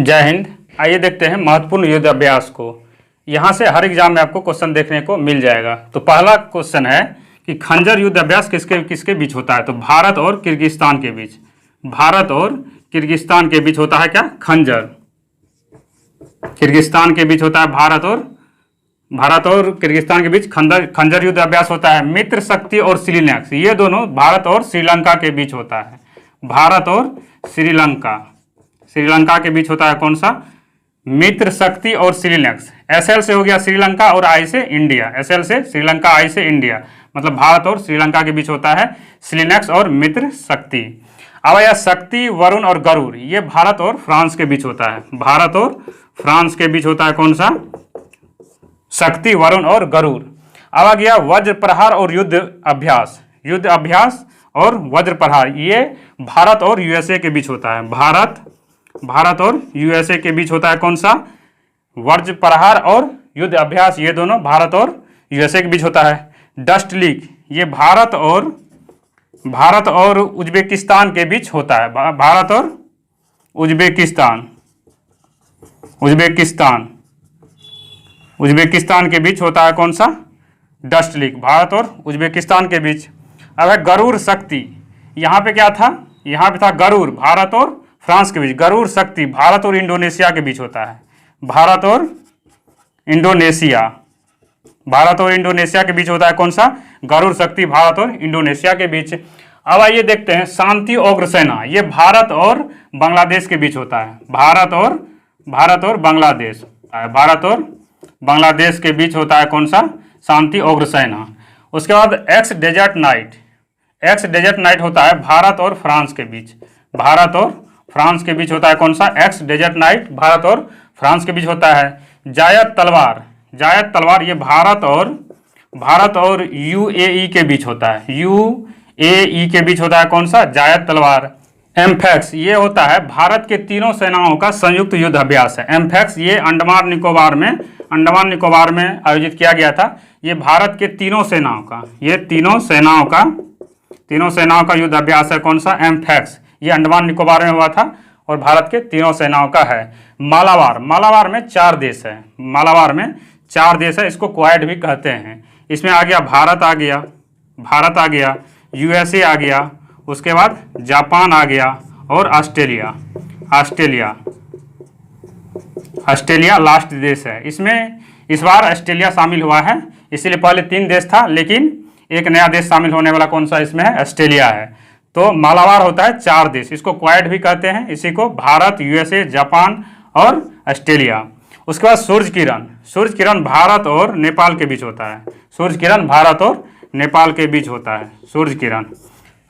जय हिंद। आइए देखते हैं महत्वपूर्ण युद्ध अभ्यास को। यहाँ से हर एग्जाम में आपको क्वेश्चन देखने को मिल जाएगा। तो पहला क्वेश्चन है कि खंजर युद्ध अभ्यास किसके किसके बीच होता है? तो भारत और किर्गिस्तान के बीच। भारत और किर्गिस्तान के बीच होता है क्या? खंजर। किर्गिस्तान के बीच होता है भारत और किर्गिस्तान के बीच खंजर युद्ध अभ्यास होता है। मित्र शक्ति और श्रीलंका, ये दोनों भारत और श्रीलंका के बीच होता है। भारत और श्रीलंका के बीच होता है कौन सा? मित्र शक्ति और श्रीलंका। एसएल से हो गया श्रीलंका और आई से इंडिया। एसएल से श्रीलंका, आई से इंडिया, मतलब भारत और श्रीलंका के बीच होता है श्रीलंका और मित्र शक्ति। अब यह शक्ति, वरुण और गरुड़, ये भारत और फ्रांस के बीच होता है। भारत और फ्रांस के बीच होता है कौन सा? शक्ति, वरुण और गरुड़। अब आ गया वज्र प्रहार और युद्ध अभ्यास। युद्ध अभ्यास और वज्र प्रहार, ये भारत और यूएसए के बीच होता है। भारत और यूएसए के बीच होता है कौन सा? वज्र प्रहार और युद्ध अभ्यास, ये दोनों भारत और यूएसए के बीच होता है। डस्ट लीग, ये भारत और उज्बेकिस्तान के बीच होता है। भारत और उज्बेकिस्तान के बीच होता है कौन सा? डस्ट लीग, भारत और उज्बेकिस्तान के बीच। अब है गरुड़ शक्ति। यहाँ पे क्या था? यहाँ पे था गरुड़, भारत और फ्रांस के बीच। गरुड़ शक्ति भारत और इंडोनेशिया के बीच होता है। भारत और इंडोनेशिया के बीच होता है कौन सा? गरुड़ शक्ति भारत और इंडोनेशिया के बीच। अब आइए देखते हैं शांति उग्रसेना, ये भारत और बांग्लादेश के बीच होता है। भारत और बांग्लादेश के बीच होता है कौन सा? शांति उग्रसेना। उसके बाद एक्स डेजर्ट नाइट होता है भारत और फ्रांस के बीच। भारत और फ्रांस के बीच होता है कौन सा? एक्स डेजर्ट नाइट भारत और फ्रांस के बीच होता है। जायद तलवार, ये भारत और यूएई के बीच होता है। यूएई के बीच होता है कौन सा? जायद तलवार। एम्फेक्स, ये होता है भारत के तीनों सेनाओं का संयुक्त युद्ध अभ्यास है। एम्फेक्स ये अंडमान निकोबार में आयोजित किया गया था। ये भारत के तीनों सेनाओं का युद्ध अभ्यास है कौन सा? एम्फेक्स। ये अंडमान निकोबार में हुआ था और भारत के तीनों सेनाओं का है। मालाबार में 4 देश है। इसको क्वाड भी कहते हैं। इसमें आ गया भारत आ गया, यूएसए आ गया, उसके बाद जापान आ गया और ऑस्ट्रेलिया लास्ट देश है। इसमें इस बार ऑस्ट्रेलिया शामिल हुआ है, इसीलिए पहले 3 देश था, लेकिन एक नया देश शामिल होने वाला कौन सा इसमें है? ऑस्ट्रेलिया है। तो मालाबार होता है 4 देश, इसको क्वाड भी कहते हैं। इसी को भारत, यूएसए, जापान और ऑस्ट्रेलिया। उसके बाद सूर्य किरण भारत और नेपाल के बीच होता है। सूर्य किरण।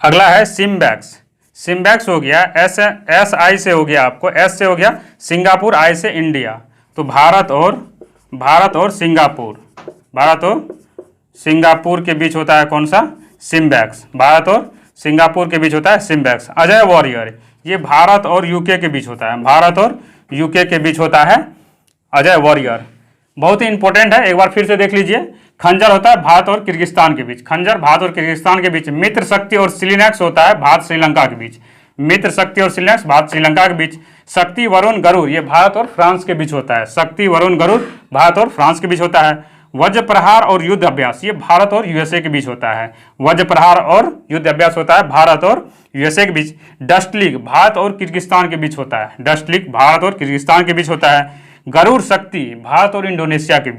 अगला है सिम्बैक्स हो गया, एस आई से हो गया, आपको एस से हो गया सिंगापुर, आई से इंडिया। तो भारत और सिंगापुर के बीच होता है कौन सा? सिम्बैक्स। भारत और सिंगापुर के बीच होता है सिम्बैक्स। अजय वॉरियर, ये भारत और यूके के बीच होता है। अजय वॉरियर बहुत ही इंपॉर्टेंट है, एक बार फिर से देख लीजिए। खंजर होता है भारत और किर्गिस्तान के बीच। मित्र शक्ति और श्रीलंका होता है भारत श्रीलंका के बीच। शक्ति, वरुण, गरुड़, ये भारत और फ्रांस के बीच होता है। वज्र प्रहार और युद्ध अभ्यास, ये भारत और यूएसए के बीच होता है। डस्ट लीग भारत और किर्गिस्तान के बीच होता है। गरुड़ शक्ति भारत और इंडोनेशिया के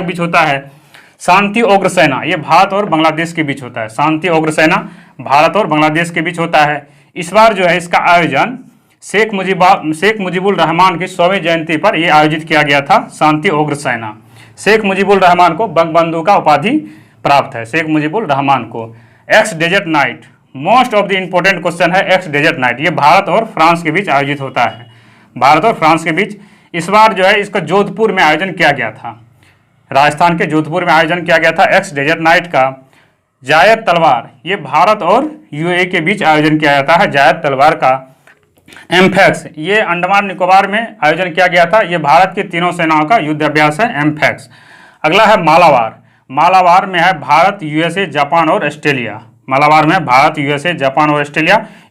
बीच होता है। शांति उग्रसेना, ये भारत और बांग्लादेश के बीच होता है। इस बार जो है इसका आयोजन शेख मुजीबुर रहमान की 100वीं जयंती पर यह आयोजित किया गया था। शांति उग्रसेना, शेख मुजीबुर रहमान को बंगबंधु का उपाधि प्राप्त है। शेख मुजीबुर रहमान को। Ex Desert Knight, most of the important question है एक्स डेजर्ट नाइट। ये भारत और फ्रांस के बीच आयोजित होता है। इस बार जो है इसका जोधपुर में आयोजन किया गया था। राजस्थान के जोधपुर में आयोजन किया गया था एक्स डेजर्ट नाइट का। जायद तलवार, ये भारत और यूएई के बीच आयोजन किया जाता है जायद तलवार का। एम्फेक्स, ये अंडमान निकोबार में आयोजन किया गया था। ये भारत की तीनों सेनाओं का युद्ध अभ्यास है एम्फेक्स। अगला है मालाबार में है भारत, यूएसए, जापान और ऑस्ट्रेलिया।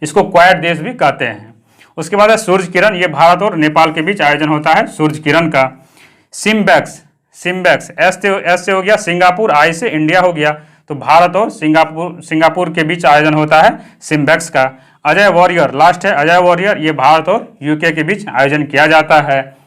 इसको क्वाड देश भी कहते हैं। उसके बाद है सूर्य किरण, ये भारत और नेपाल के बीच आयोजन होता है सूर्य किरण का। सिम्बैक्स, सिम्बैक्स एस से हो गया सिंगापुर, आई से इंडिया हो गया, तो भारत और सिंगापुर के बीच आयोजन होता है सिम्बैक्स का। अजय वॉरियर लास्ट है, अजय वॉरियर, ये भारत और यूके के बीच आयोजन किया जाता है।